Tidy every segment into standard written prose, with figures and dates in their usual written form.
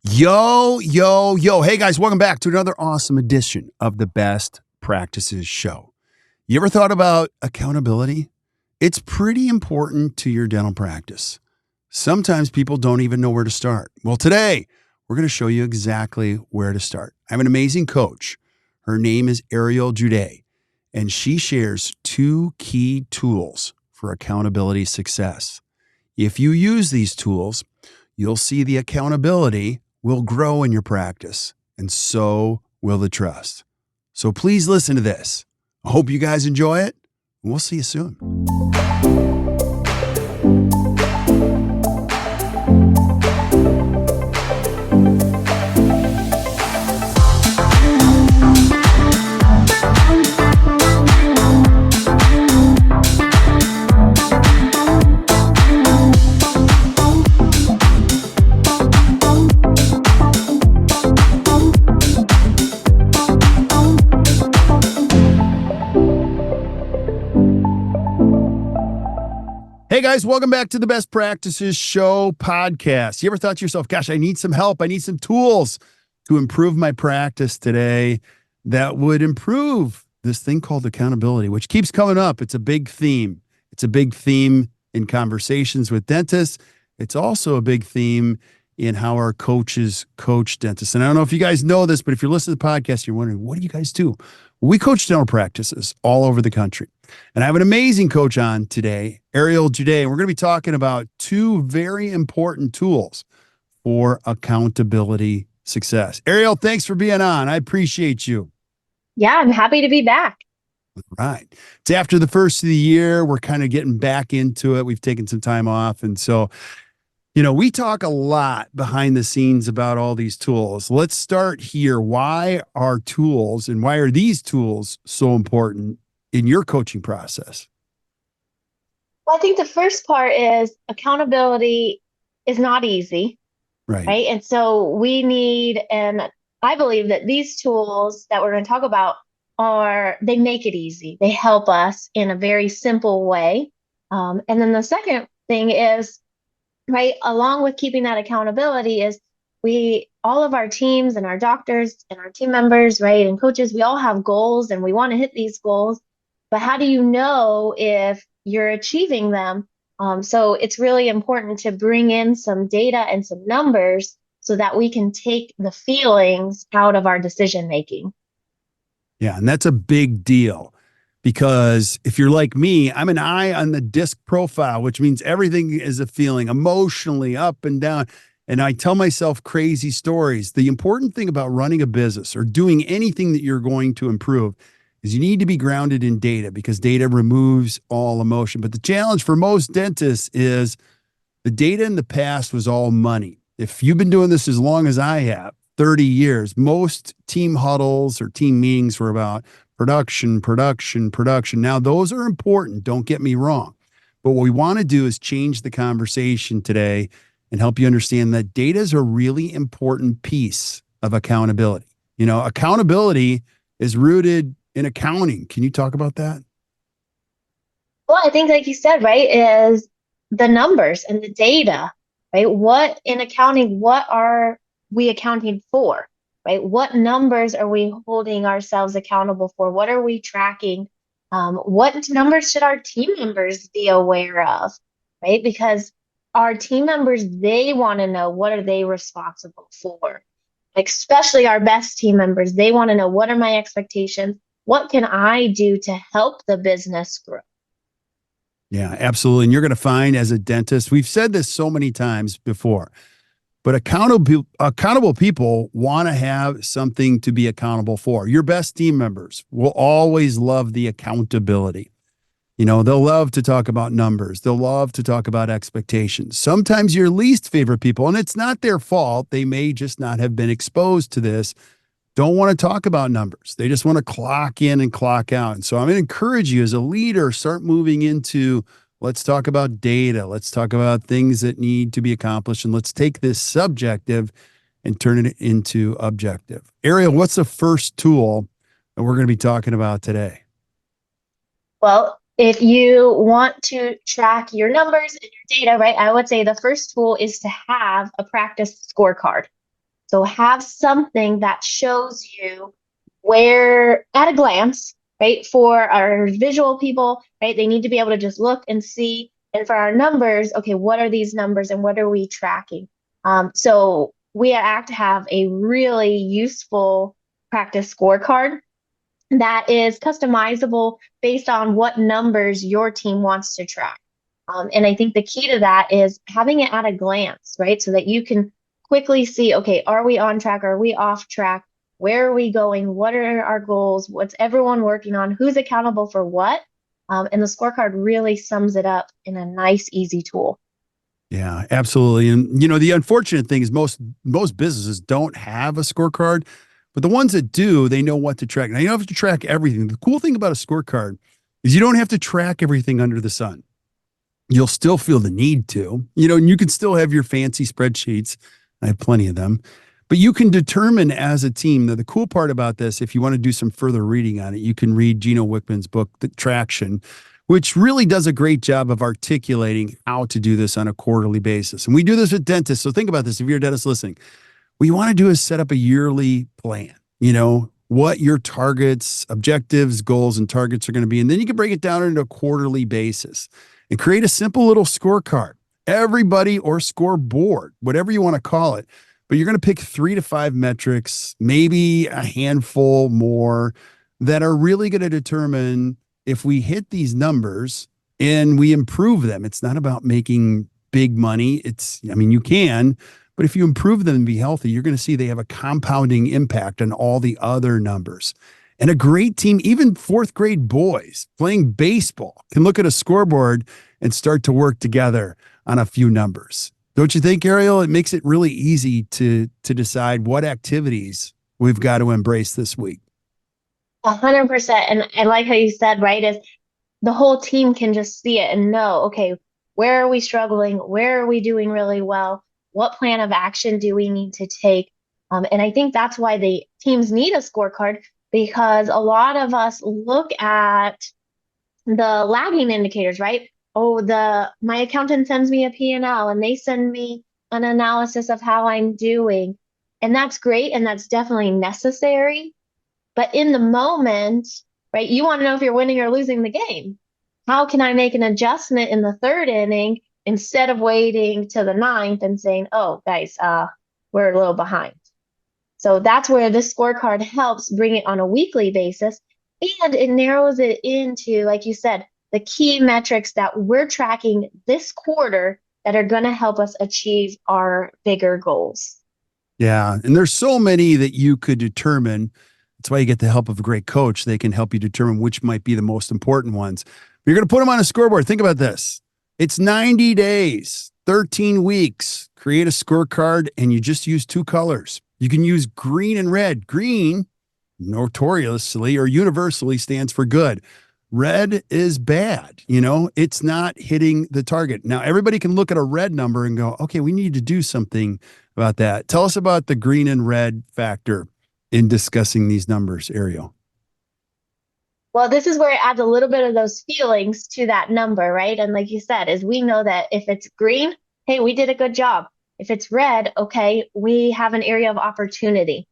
Yo, yo, yo. Hey guys, welcome back to another awesome edition of the Best Practices Show. You ever thought about accountability? It's pretty important to your dental practice. Sometimes people don't even know where to start. Well, today we're going to show you exactly where to start. I have an amazing coach. Her name is Ariel Juday, and she shares two key tools for accountability success. If you use these tools, you'll see the accountability will grow in your practice, and so will the trust. So please listen to this. I hope you guys enjoy it, and we'll see you soon. Hey guys, welcome back to the Best Practices Show podcast. You ever thought to yourself, gosh, I need some help. I need some tools to improve my practice today that would improve this thing called accountability, which keeps coming up. It's a big theme. It's a big theme in conversations with dentists. It's also a big theme in how our coaches coach dentists. And I don't know if you guys know this, but if you're listening to the podcast, you're wondering, what do you guys do? We coach dental practices all over the country. And I have an amazing coach on today, Ariel Juday, and we're going to be talking about two very important tools for accountability success. Ariel, thanks for being on. I appreciate you. Yeah, I'm happy to be back. All right. It's after the first of the year. We're kind of getting back into it. We've taken some time off. And so, we talk a lot behind the scenes about all these tools. Let's start here. Why are tools and why are these tools so important in your coaching process? Well, I think the first part is accountability is not easy, Right. And so we need, and I believe that these tools that we're going to talk about they make it easy. They help us in a very simple way. And then the second thing is, along with keeping that accountability is all of our teams and our doctors and our team members, and coaches, we all have goals and we want to hit these goals. But how do you know if you're achieving them? So it's really important to bring in some data and some numbers so that we can take the feelings out of our decision making. Yeah, and that's a big deal because if you're like me, I'm an eye on the disc profile, which means everything is a feeling emotionally up and down. And I tell myself crazy stories. The important thing about running a business or doing anything that you're going to improve is you need to be grounded in data because data removes all emotion. But the challenge for most dentists is the data in the past was all money. If you've been doing this as long as I have, 30 years, most team huddles or team meetings were about production, production, production. Now, those are important. Don't get me wrong. But what we want to do is change the conversation today and help you understand that data is a really important piece of accountability. Accountability is rooted in accounting. Can you talk about that? Well, I think, like you said, is the numbers and the data, What in accounting, what are we accounting for, What numbers are we holding ourselves accountable for? What are we tracking? What numbers should our team members be aware of, Because our team members, they want to know, what are they responsible for? Especially our best team members, they want to know, what are my expectations? What can I do to help the business grow? Yeah, absolutely. And you're going to find as a dentist, we've said this so many times before, but accountable people want to have something to be accountable for. Your best team members will always love the accountability. They'll love to talk about numbers. They'll love to talk about expectations. Sometimes your least favorite people, and it's not their fault, they may just not have been exposed to this, don't want to talk about numbers. They just want to clock in and clock out. And so I'm going to encourage you as a leader, start moving into, let's talk about data. Let's talk about things that need to be accomplished. And let's take this subjective and turn it into objective. Ariel, what's the first tool that we're going to be talking about today? Well, if you want to track your numbers and your data, I would say the first tool is to have a practice scorecard. So have something that shows you where, at a glance, right? For our visual people, right? They need to be able to just look and see. And for our numbers, okay, what are these numbers and what are we tracking? So we at ACT have a really useful practice scorecard that is customizable based on what numbers your team wants to track. And I think the key to that is having it at a glance, right? So that you can quickly see, okay, are we on track? Are we off track? Where are we going? What are our goals? What's everyone working on? Who's accountable for what? And the scorecard really sums it up in a nice, easy tool. Yeah, absolutely. And the unfortunate thing is most businesses don't have a scorecard, but the ones that do, they know what to track. Now you don't have to track everything. The cool thing about a scorecard is you don't have to track everything under the sun. You'll still feel the need to, and you can still have your fancy spreadsheets. I have plenty of them, but you can determine as a team. Now, the cool part about this, if you want to do some further reading on it, you can read Gino Wickman's book, The Traction, which really does a great job of articulating how to do this on a quarterly basis. And we do this with dentists. So think about this. If you're a dentist listening, what you want to do is set up a yearly plan, what your targets, objectives, goals, and targets are going to be. And then you can break it down into a quarterly basis and create a simple little scorecard. Everybody, or scoreboard, whatever you want to call it. But you're going to pick 3 to 5 metrics, maybe a handful more, that are really going to determine if we hit these numbers and we improve them. It's not about making big money. You can, but if you improve them and be healthy, you're going to see they have a compounding impact on all the other numbers. And a great team, even 4th grade boys playing baseball, can look at a scoreboard and start to work together on a few numbers. Don't you think, Ariel? It makes it really easy to decide what activities we've got to embrace this week. 100%. And I like how you said, right, is the whole team can just see it and know, okay, where are we struggling? Where are we doing really well? What plan of action do we need to take? And I think that's why the teams need a scorecard, because a lot of us look at the lagging indicators, right? Oh, my accountant sends me a P&L and they send me an analysis of how I'm doing. And that's great. And that's definitely necessary. But in the moment, right, you want to know if you're winning or losing the game. How can I make an adjustment in the 3rd inning instead of waiting to the 9th and saying, oh, guys, we're a little behind. So that's where this scorecard helps bring it on a weekly basis. And it narrows it into, like you said, the key metrics that we're tracking this quarter that are going to help us achieve our bigger goals. Yeah. And there's so many that you could determine. That's why you get the help of a great coach. They can help you determine which might be the most important ones. You're going to put them on a scoreboard. Think about this. It's 90 days, 13 weeks. Create a scorecard and you just use 2 colors. You can use green and red. Green, notoriously or universally, stands for good. Red is bad. It's not hitting the target. Now, everybody can look at a red number and go, okay, we need to do something about that. Tell us about the green and red factor in discussing these numbers, Ariel. Well, this is where it adds a little bit of those feelings to that number, right? And like you said, is we know that if it's green, hey, we did a good job. If it's red, okay, we have an area of opportunity.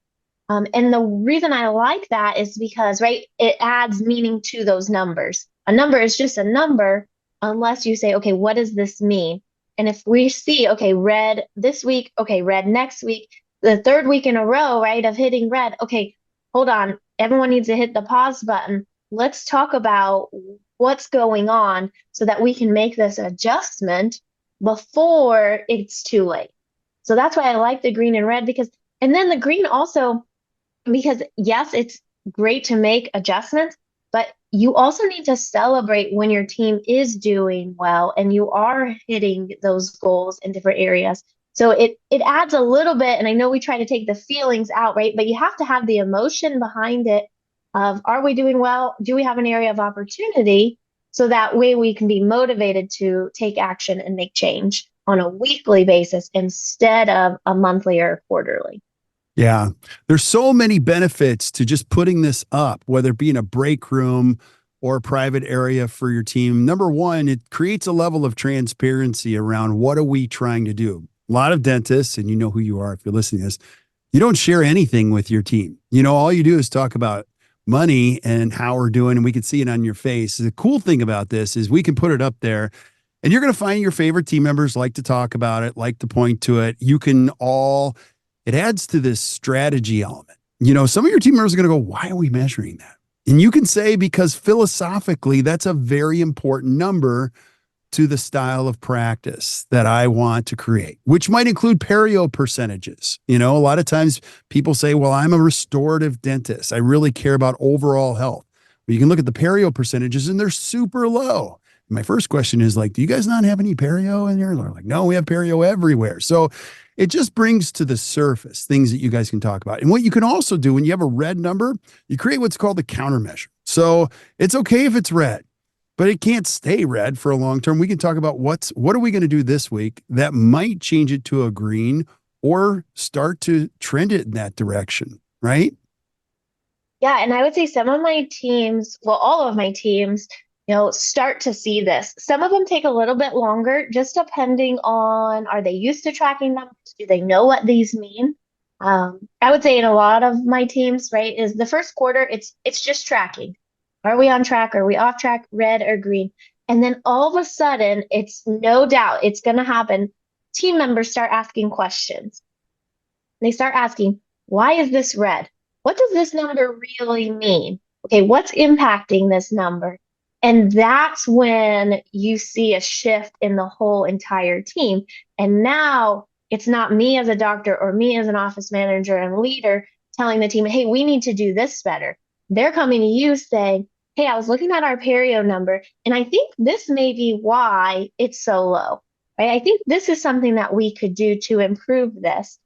And the reason I like that is because, right, it adds meaning to those numbers. A number is just a number unless you say, okay, what does this mean? And if we see, okay, red this week, okay, red next week, the 3rd week in a row, right, of hitting red, okay, hold on, everyone needs to hit the pause button. Let's talk about what's going on so that we can make this adjustment before it's too late. So that's why I like the green and red, and then the green also, because yes, it's great to make adjustments, but you also need to celebrate when your team is doing well and you are hitting those goals in different areas. So it adds a little bit, and I know we try to take the feelings out, right? But you have to have the emotion behind it of, are we doing well? Do we have an area of opportunity? So that way we can be motivated to take action and make change on a weekly basis instead of a monthly or quarterly. Yeah. There's so many benefits to just putting this up, whether it be in a break room or a private area for your team. Number one, it creates a level of transparency around what are we trying to do. A lot of dentists, and you know who you are if you're listening to this, You don't share anything with your team. All you do is talk about money and how we're doing, and we can see it on your face. The cool thing about this is we can put it up there, and you're going to find your favorite team members like to talk about it, like to point to it. It adds to this strategy element. Some of your team members are going to go, why are we measuring that? And you can say, because philosophically, that's a very important number to the style of practice that I want to create, which might include perio percentages. A lot of times people say, well, I'm a restorative dentist. I really care about overall health. Well, you can look at the perio percentages and they're super low. My first question is like, do you guys not have any perio in here? They're like, no, we have perio everywhere. So it just brings to the surface things that you guys can talk about. And what you can also do when you have a red number, you create what's called a countermeasure. So it's okay if it's red, but it can't stay red for a long term. We can talk about what are we going to do this week that might change it to a green or start to trend it in that direction, right? Yeah, and I would say some of my teams, well, all of my teams, start to see this. Some of them take a little bit longer, just depending on, are they used to tracking numbers? Do they know what these mean? I would say in a lot of my teams, right, is the first quarter, it's just tracking. Are we on track? Are we off track? Red or green? And then all of a sudden, it's no doubt it's going to happen. Team members start asking questions. They start asking, why is this red? What does this number really mean? Okay, what's impacting this number? And that's when you see a shift in the whole entire team. And now it's not me as a doctor or me as an office manager and leader telling the team, hey, we need to do this better. They're coming to you saying, hey, I was looking at our perio number, and I think this may be why it's so low, right? I think this is something that we could do to improve this.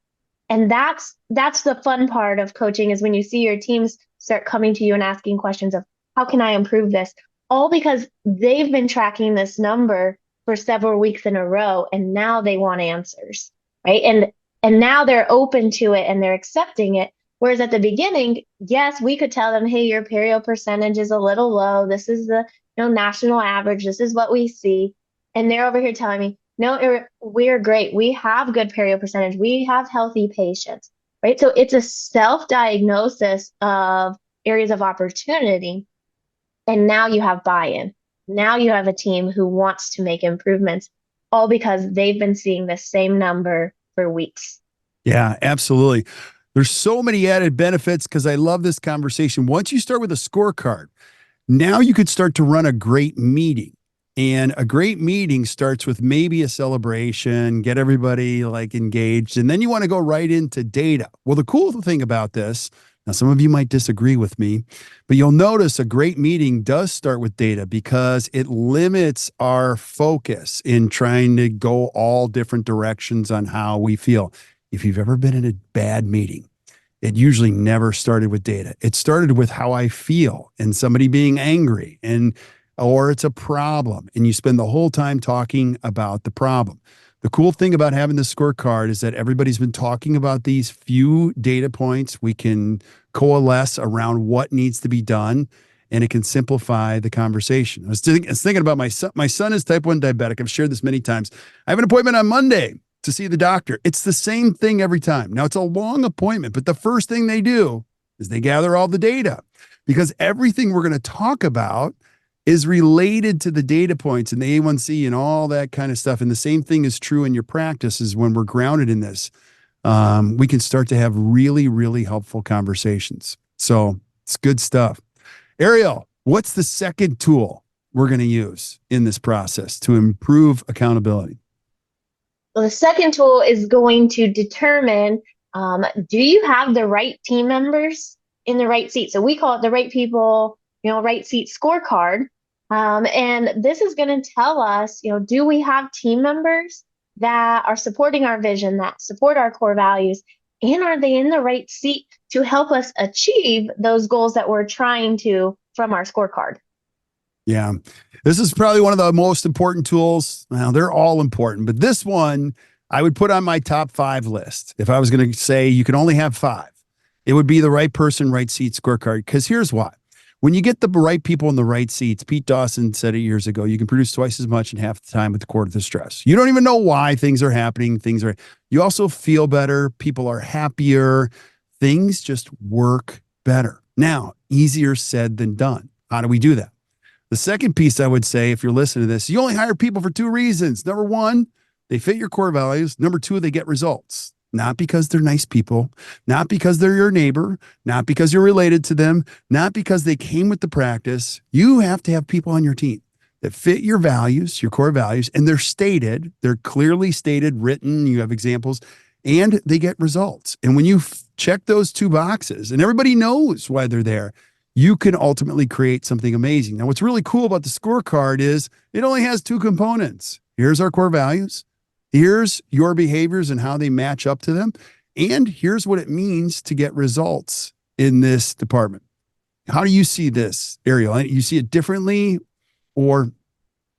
And that's the fun part of coaching, is when you see your teams start coming to you and asking questions of, how can I improve this? All because they've been tracking this number for several weeks in a row, and now they want answers, right? And now they're open to it and they're accepting it. Whereas at the beginning, yes, we could tell them, hey, your perio percentage is a little low. This is the national average. This is what we see. And they're over here telling me, no, we're great. We have good perio percentage. We have healthy patients, right? So it's a self-diagnosis of areas of opportunity. And now you have buy-in. Now you have a team who wants to make improvements, all because they've been seeing the same number for weeks. Yeah, absolutely. There's so many added benefits because I love this conversation. Once you start with a scorecard, now you could start to run a great meeting. And a great meeting starts with maybe a celebration, get everybody like engaged, and then you want to go right into data. Well, the cool thing about this, now some of you might disagree with me, but you'll notice a great meeting does start with data because it limits our focus in trying to go all different directions on how we feel. If you've ever been in a bad meeting, it usually never started with data. It started with how I feel and somebody being angry or it's a problem. And you spend the whole time talking about the problem. The cool thing about having the scorecard is that everybody's been talking about these few data points. We can coalesce around what needs to be done, and it can simplify the conversation. I was thinking about my son. My son is type 1 diabetic. I've shared this many times. I have an appointment on Monday to see the doctor. It's the same thing every time. Now, it's a long appointment, but the first thing they do is they gather all the data, because everything we're going to talk about is related to the data points and the A1C and all that kind of stuff. And the same thing is true in your practices. When we're grounded in this, we can start to have really, really helpful conversations. So it's good stuff. Ariel, what's the second tool we're going to use in this process to improve accountability? Well, the second tool is going to determine, do you have the right team members in the right seat? So we call it the right people, right seat scorecard. And this is going to tell us, do we have team members that are supporting our vision, that support our core values, and are they in the right seat to help us achieve those goals that we're trying to from our scorecard? Yeah, this is probably one of the most important tools. Well, they're all important, but this one I would put on my top 5 list. If I was going to say you can only have 5, it would be the right person, right seat scorecard. Because here's why. When you get the right people in the right seats, Pete Dawson said it years ago, you can produce twice as much in half the time with a quarter the stress. You don't even know why things are happening. You also feel better. People are happier. Things just work better. Now, easier said than done. How do we do that? The second piece I would say, if you're listening to this, you only hire people for two reasons. Number one, they fit your core values. Number two, they get results. Not because they're nice people, not because they're your neighbor, not because you're related to them, not because they came with the practice. You have to have people on your team that fit your values, your core values, and they're stated, they're clearly stated, written, you have examples, and they get results. And when you check those two boxes and everybody knows why they're there, you can ultimately create something amazing. Now, what's really cool about the scorecard is it only has two components. Here's our core values. Here's your behaviors and how they match up to them. And here's what it means to get results in this department. How do you see this, Ariel? You see it differently, or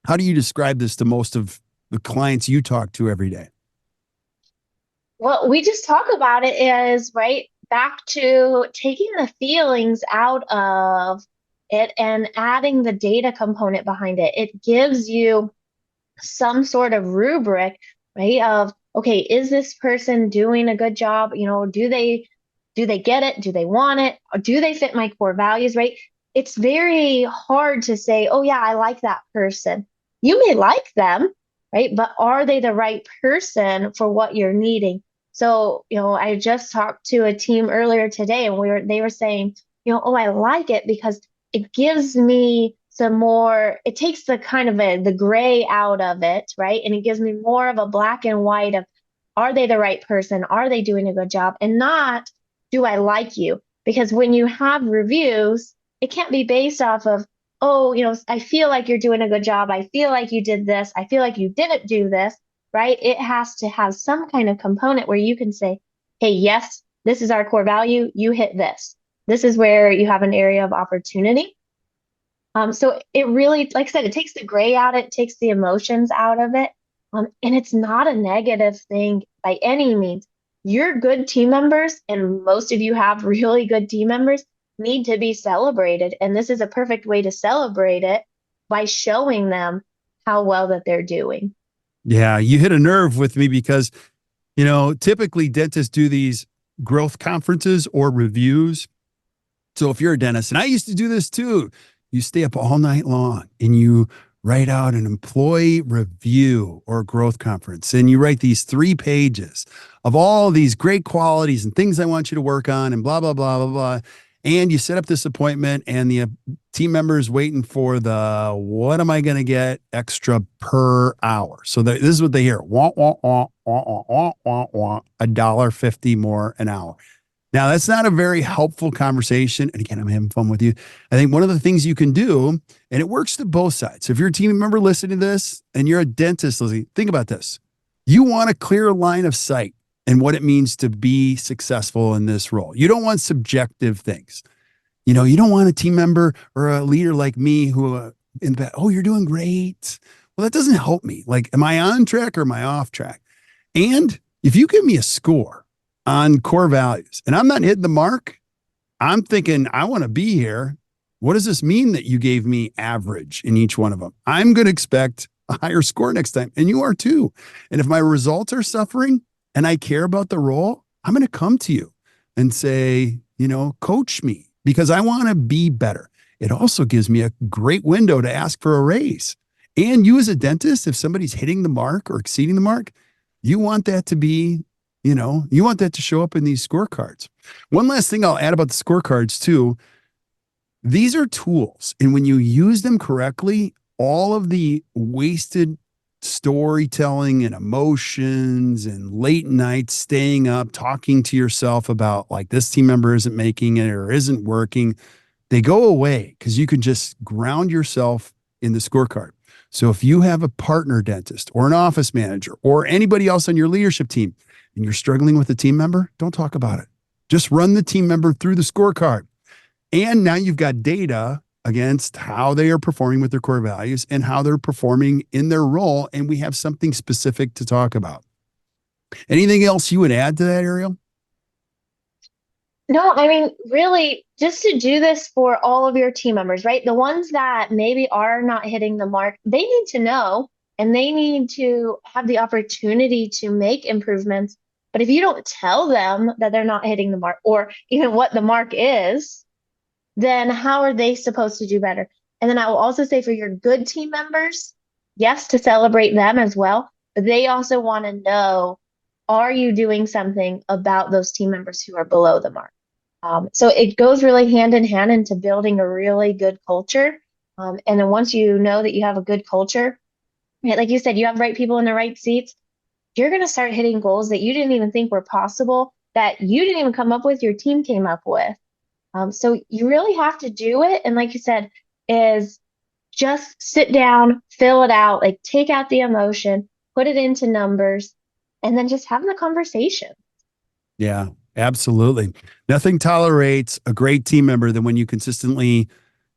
how do you describe this to most of the clients you talk to every day? Well, we just talk about it as right back to taking the feelings out of it and adding the data component behind it. It gives you some sort of rubric, right? Of, okay, is this person doing a good job? Do they get it? Do they want it? Or do they fit my core values, right? It's very hard to say, oh yeah, I like that person. You may like them, right? But are they the right person for what you're needing? So, I just talked to a team earlier today and they were saying, oh, I like it because it gives me some more, it takes the kind of the gray out of it, right? And it gives me more of a black and white of, are they the right person? Are they doing a good job? And not, do I like you? Because when you have reviews, it can't be based off of, oh, I feel like you're doing a good job. I feel like you did this. I feel like you didn't do this, right? It has to have some kind of component where you can say, hey, yes, this is our core value. You hit this. This is where you have an area of opportunity. So it really, like I said, it takes the gray out, it takes the emotions out of it. And it's not a negative thing by any means. Your good team members, and most of you have really good team members, need to be celebrated. And this is a perfect way to celebrate it by showing them how well that they're doing. Yeah, you hit a nerve with me because, typically dentists do these growth conferences or reviews. So if you're a dentist, and I used to do this too, you stay up all night long and you write out an employee review or growth conference. And you write these 3 pages of all these great qualities and things I want you to work on and blah, blah, blah, blah, blah. And you set up this appointment and the team members waiting for the, what am I going to get extra per hour? So this is what they hear. Want, $1.50 more an hour. Now, that's not a very helpful conversation. And again, I'm having fun with you. I think one of the things you can do, and it works to both sides. So if you're a team member listening to this and you're a dentist listening, think about this. You want a clear line of sight and what it means to be successful in this role. You don't want subjective things. You don't want a team member or a leader like me who, oh, you're doing great. Well, that doesn't help me. Like, am I on track or am I off track? And if you give me a score on core values and I'm not hitting the mark, I'm thinking, I want to be here. What does this mean that you gave me average in each one of them? I'm going to expect a higher score next time. And you are too. And if my results are suffering and I care about the role, I'm going to come to you and say, coach me because I want to be better. It also gives me a great window to ask for a raise. And you as a dentist, if somebody's hitting the mark or exceeding the mark, you want that to be, you want that to show up in these scorecards. One last thing I'll add about the scorecards too. These are tools. And when you use them correctly, all of the wasted storytelling and emotions and late nights staying up, talking to yourself about like this team member isn't making it or isn't working, they go away because you can just ground yourself in the scorecard. So if you have a partner dentist or an office manager or anybody else on your leadership team and you're struggling with a team member, don't talk about it. Just run the team member through the scorecard. And now you've got data against how they are performing with their core values and how they're performing in their role. And we have something specific to talk about. Anything else you would add to that, Ariel? No, I mean, really, just to do this for all of your team members, right? The ones that maybe are not hitting the mark, they need to know, and they need to have the opportunity to make improvements. But if you don't tell them that they're not hitting the mark or even what the mark is, then how are they supposed to do better? And then I will also say for your good team members, yes, to celebrate them as well, but they also want to know, are you doing something about those team members who are below the mark? So it goes really hand in hand into building a really good culture. And then once you know that you have a good culture, right, like you said, you have right people in the right seats, you're going to start hitting goals that you didn't even think were possible, that you didn't even come up with, your team came up with. So you really have to do it. And like you said, is just sit down, fill it out, like take out the emotion, put it into numbers, and then just have the conversation. Yeah, absolutely. Nothing tolerates a great team member than when you consistently,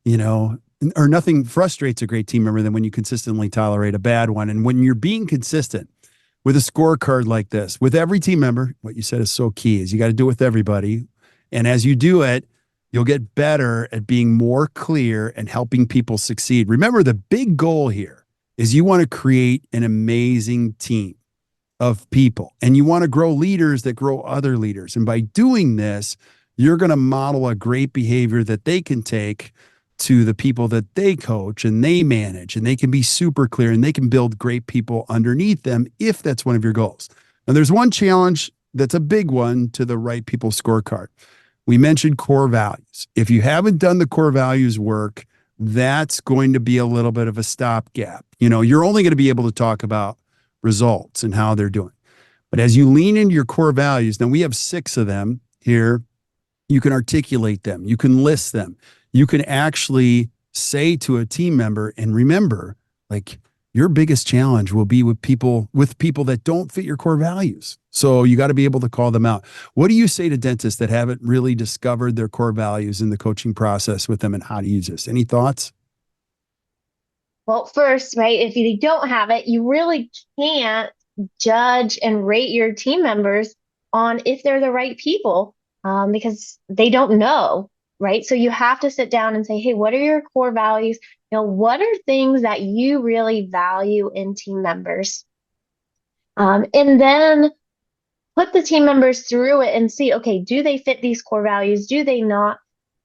you know, or nothing frustrates a great team member than when you consistently tolerate a bad one. And when you're being consistent with a scorecard like this, with every team member, what you said is so key is you got to do it with everybody. And as you do it, you'll get better at being more clear and helping people succeed. Remember, the big goal here is you want to create an amazing team of people, and you want to grow leaders that grow other leaders. And by doing this, you're going to model a great behavior that they can take to the people that they coach and they manage, and they can be super clear and they can build great people underneath them if that's one of your goals. And there's one challenge that's a big one to the right people scorecard. We mentioned core values. If you haven't done the core values work, that's going to be a little bit of a stopgap. You know, you're only going to be able to talk about results and how they're doing. But as you lean into your core values, now we have 6 of them here. You can articulate them. You can list them. You can actually say to a team member, and remember, like, your biggest challenge will be with people that don't fit your core values. So you got to be able to call them out. What do you say to dentists that haven't really discovered their core values in the coaching process with them and how to use this? Any thoughts? Well, first, right, if you don't have it, you really can't judge and rate your team members on if they're the right people, because they don't know, right? So you have to sit down and say, hey, what are your core values? You know, what are things that you really value in team members? And then put the team members through it and see, okay, do they fit these core values? Do they not?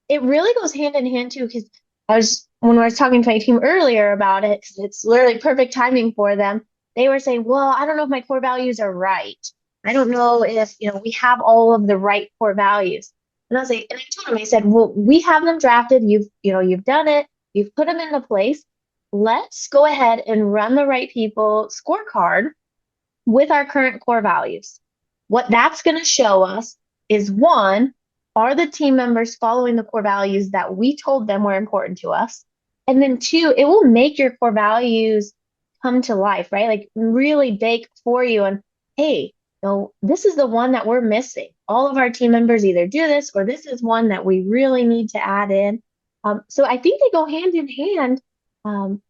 It really goes hand in hand too, because when I was talking to my team earlier about it, 'cause it's literally perfect timing for them. They were saying, well, I don't know if my core values are right. I don't know if, we have all of the right core values. And I was like, and I told him, I said, well, we have them drafted. You've done it. You've put them into place. Let's go ahead and run the right people scorecard with our current core values. What that's going to show us is, one, are the team members following the core values that we told them were important to us? And then two, it will make your core values come to life, right? Like really bake for you. And hey, this is the one that we're missing. All of our team members either do this, or this is one that we really need to add in. So I think they go hand in hand,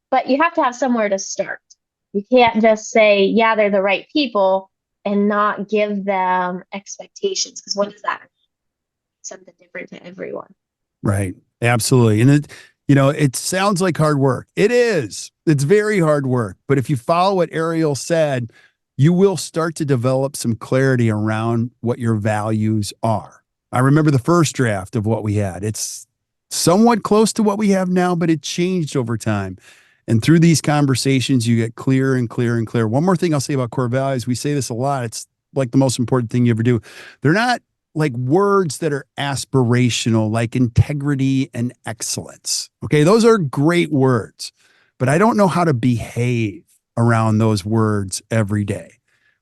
but you have to have somewhere to start. You can't just say, yeah, they're the right people and not give them expectations, because what does that mean? Something different to everyone. Right. Absolutely. And it sounds like hard work. It is. It's very hard work. But if you follow what Ariel said, you will start to develop some clarity around what your values are. I remember the first draft of what we had. It's somewhat close to what we have now, but it changed over time. And through these conversations, you get clearer and clearer and clearer. One more thing I'll say about core values. We say this a lot. It's like the most important thing you ever do. They're not like words that are aspirational, like integrity and excellence. Okay, those are great words, but I don't know how to behave around those words every day.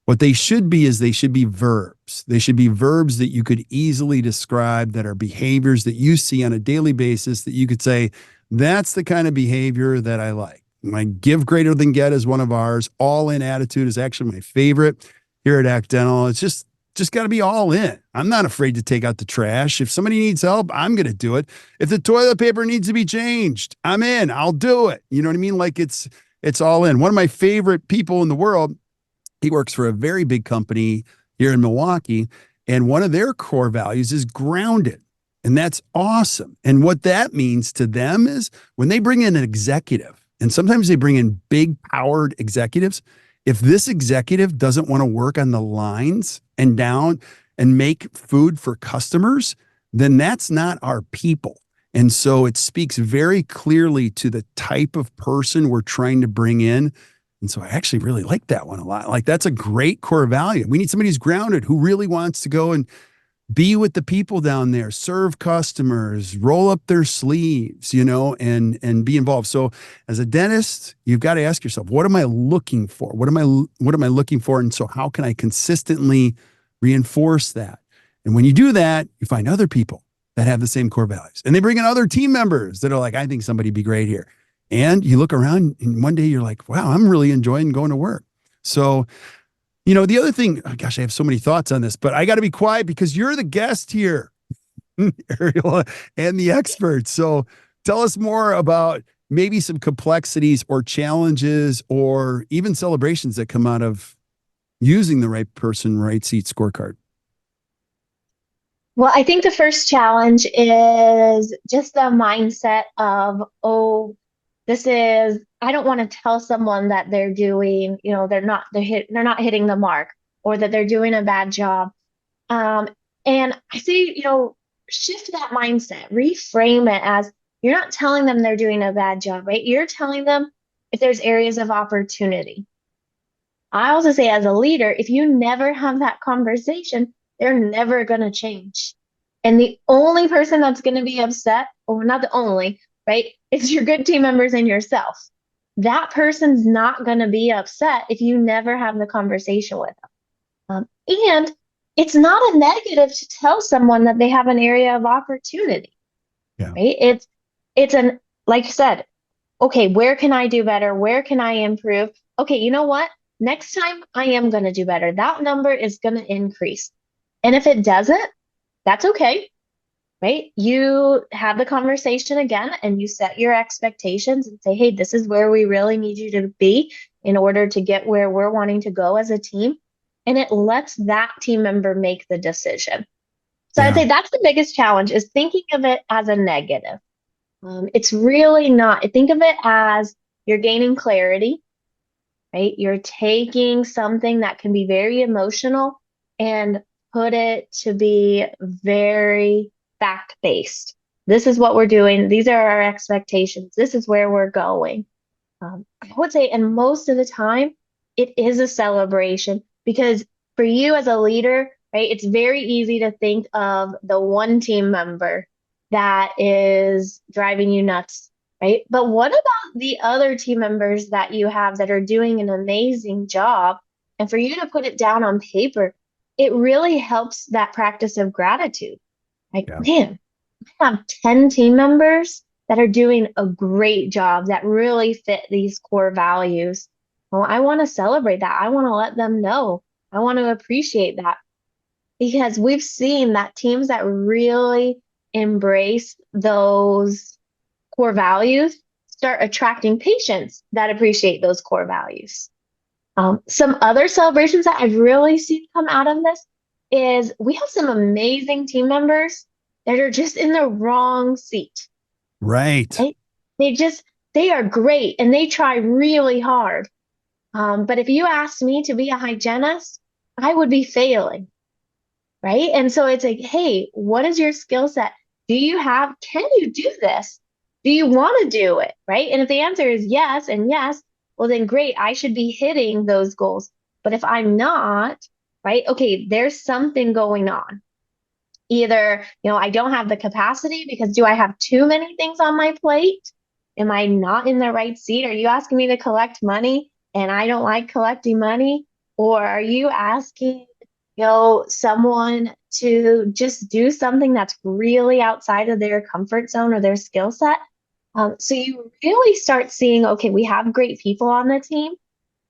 What they should be is they should be verbs. They should be verbs that you could easily describe, that are behaviors that you see on a daily basis that you could say, that's the kind of behavior that I like. My give greater than get is one of ours. All in attitude is actually my favorite here at Act Dental. It's just got to be all in. I'm not afraid to take out the trash. If somebody needs help, I'm going to do it. If the toilet paper needs to be changed, I'm in. I'll do it. You know what I mean? Like it's all in. One of my favorite people in the world, he works for a very big company here in Milwaukee, and one of their core values is grounded. And that's awesome. And what that means to them is when they bring in an executive, And sometimes they bring in big powered executives. If this executive doesn't want to work on the lines and down and make food for customers, then that's not our people. And so it speaks very clearly to the type of person we're trying to bring in. And so I actually really like that one a lot. Like that's a great core value. We need somebody who's grounded, who really wants to go and be with the people down there, serve customers, roll up their sleeves, and be involved. So as a dentist, you've got to ask yourself, what am I looking for? What am I looking for? And so how can I consistently reinforce that? And when you do that, you find other people that have the same core values. And they bring in other team members that are like, I think somebody'd be great here. And you look around and one day you're like, wow, I'm really enjoying going to work. So the other thing, oh gosh, I have so many thoughts on this, but I got to be quiet because you're the guest here, Ariel, and the expert. So tell us more about maybe some complexities or challenges or even celebrations that come out of using the right person, right seat scorecard. Well, I think the first challenge is just the mindset of, oh, I don't want to tell someone that they're doing, they're not hitting the mark or that they're doing a bad job. Um, and I say, shift that mindset, reframe it as you're not telling them they're doing a bad job, right? You're telling them if there's areas of opportunity. I also say as a leader, if you never have that conversation, they're never going to change. And the only person that's going to be upset, or not the only, right? It's your good team members and yourself. That person's not going to be upset if you never have the conversation with them. And it's not a negative to tell someone that they have an area of opportunity, Yeah. right? Like I said, okay, where can I do better? Where can I improve? Okay, you know what? Next time I am going to do better. That number is going to increase. And if it doesn't, that's okay, right? You have the conversation again and you set your expectations and say, hey, this is where we really need you to be in order to get where we're wanting to go as a team. And it lets that team member make the decision. So I'd Yeah. say that's the biggest challenge is thinking of it as a negative. It's really not. Think of it as you're gaining clarity, right? You're taking something that can be very emotional and put it to be very fact-based. This is what we're doing. These are our expectations. This is where we're going. I would say, and most of the time, it is a celebration because for you as a leader, right, it's very easy to think of the one team member that is driving you nuts, right? But what about the other team members that you have that are doing an amazing job? And for you to put it down on paper, it really helps that practice of gratitude. Like, Yeah. man, I have 10 team members that are doing a great job that really fit these core values. Well, I want to celebrate that. I want to let them know. I want to appreciate that because we've seen that teams that really embrace those core values start attracting patients that appreciate those core values. Some other celebrations that I've really seen come out of this is we have some amazing team members that are just in the wrong seat. Right. Right? They are great and they try really hard. But if you asked me to be a hygienist, I would be failing. Right. And so it's like, hey, what is your skill set? Can you do this? Do you want to do it? Right. And if the answer is yes and yes, well, then great. I should be hitting those goals. But if I'm not, right, okay, there's something going on. Either, I don't have the capacity because do I have too many things on my plate? Am I not in the right seat? Are you asking me to collect money and I don't like collecting money? Or are you asking, someone to just do something that's really outside of their comfort zone or their skill set? So you really start seeing, okay, we have great people on the team.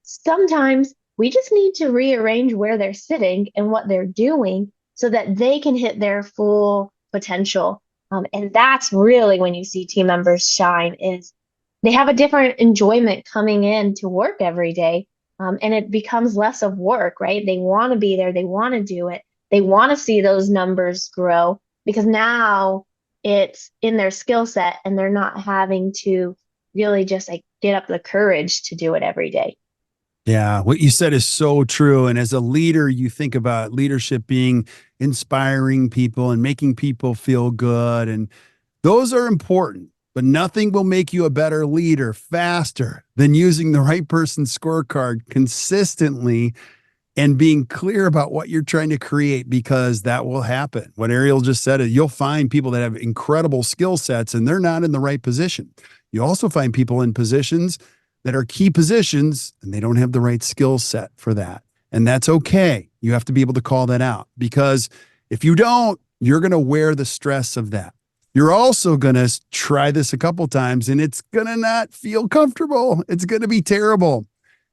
Sometimes we just need to rearrange where they're sitting and what they're doing so that they can hit their full potential. And that's really when you see team members shine is they have a different enjoyment coming in to work every day. And it becomes less of work, right? They want to be there. They want to do it. They want to see those numbers grow because now it's in their skill set and they're not having to really just like get up the courage to do it every day. Yeah, what you said is so true. And as a leader, you think about leadership being inspiring people and making people feel good. And those are important, but nothing will make you a better leader faster than using the right person's scorecard consistently and being clear about what you're trying to create, because that will happen. What Ariel just said, you'll find people that have incredible skill sets and they're not in the right position. You also find people in positions that are key positions and they don't have the right skill set for that. And that's okay. You have to be able to call that out, because if you don't, you're going to wear the stress of that. You're also going to try this a couple times and it's going to not feel comfortable. It's going to be terrible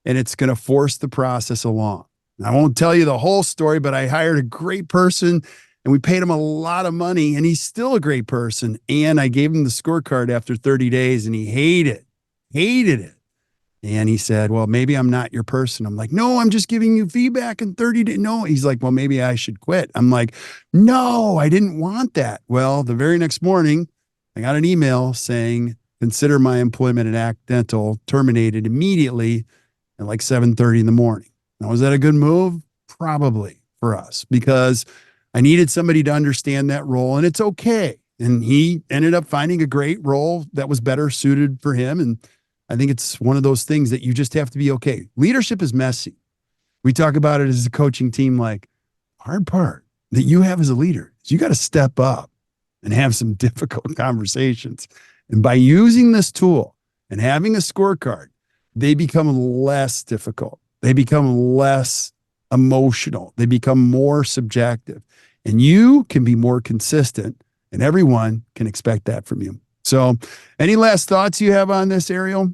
and it's going to force the process along. I won't tell you the whole story, but I hired a great person and we paid him a lot of money and he's still a great person. And I gave him the scorecard after 30 days and he hated it. And he said, well, maybe I'm not your person. I'm like, no, I'm just giving you feedback in 30 days. No, he's like, well, maybe I should quit. I'm like, no, I didn't want that. Well, the very next morning, I got an email saying, consider my employment at Act Dental terminated immediately at like 7:30 in the morning. Now, was that a good move? Probably for us, because I needed somebody to understand that role, and it's okay. And he ended up finding a great role that was better suited for him. And I think it's one of those things that you just have to be okay. Leadership is messy. We talk about it as a coaching team, like hard part that you have as a leader is you got to step up and have some difficult conversations. And by using this tool and having a scorecard, they become less difficult. They become less emotional. They become more subjective. And you can be more consistent, and everyone can expect that from you. So, any last thoughts you have on this, Ariel?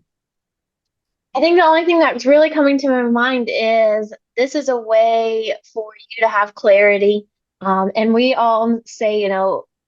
I think the only thing that's really coming to my mind is this is a way for you to have clarity. And we all say,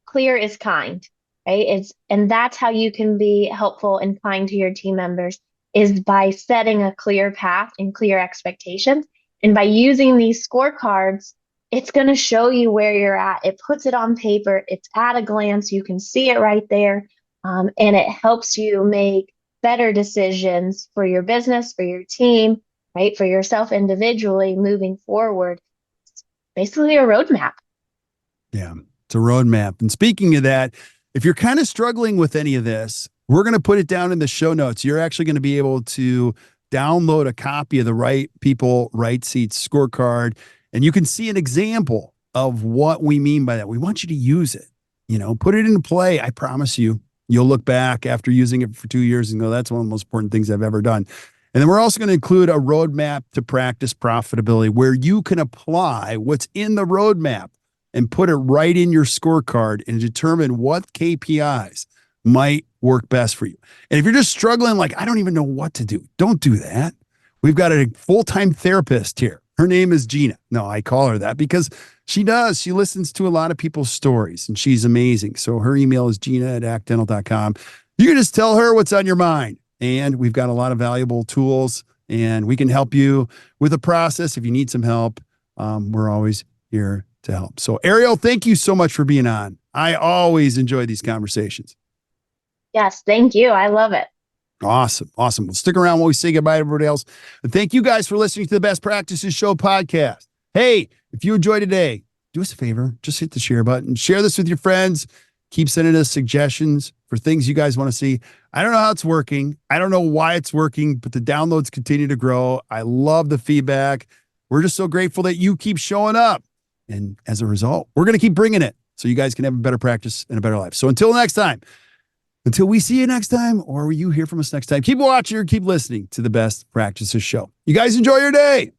clear is kind, right? And that's how you can be helpful and kind to your team members, is by setting a clear path and clear expectations. And by using these scorecards, it's going to show you where you're at. It puts it on paper. It's at a glance. You can see it right there. And it helps you make better decisions for your business, for your team, right? For yourself individually moving forward. It's basically a roadmap. Yeah, it's a roadmap. And speaking of that, if you're kind of struggling with any of this, we're going to put it down in the show notes. You're actually going to be able to download a copy of the Right People, Right Seats scorecard, and you can see an example of what we mean by that. We want you to use it, put it into play. I promise you, you'll look back after using it for 2 years and go, that's one of the most important things I've ever done. And then we're also going to include a roadmap to practice profitability, where you can apply what's in the roadmap and put it right in your scorecard and determine what KPIs might work best for you. And if you're just struggling, like, I don't even know what to do, don't do that. We've got a full-time therapist here. Her name is Gina. No, I call her that because she does. She listens to a lot of people's stories and she's amazing. So her email is gina@actdental.com. You can just tell her what's on your mind. And we've got a lot of valuable tools and we can help you with the process. If you need some help, we're always here to help. So Ariel, thank you so much for being on. I always enjoy these conversations. Yes, thank you. I love it. Awesome. Awesome. Well, stick around while we say goodbye to everybody else. And thank you guys for listening to the Best Practices Show podcast. Hey, if you enjoyed today, do us a favor, just hit the share button, share this with your friends, keep sending us suggestions for things you guys want to see. I don't know how it's working. I don't know why it's working, but the downloads continue to grow. I love the feedback. We're just so grateful that you keep showing up. And as a result, we're going to keep bringing it so you guys can have a better practice and a better life. So until next time, until we see you next time, or you hear from us next time, keep watching or keep listening to the Best Practices Show. You guys enjoy your day.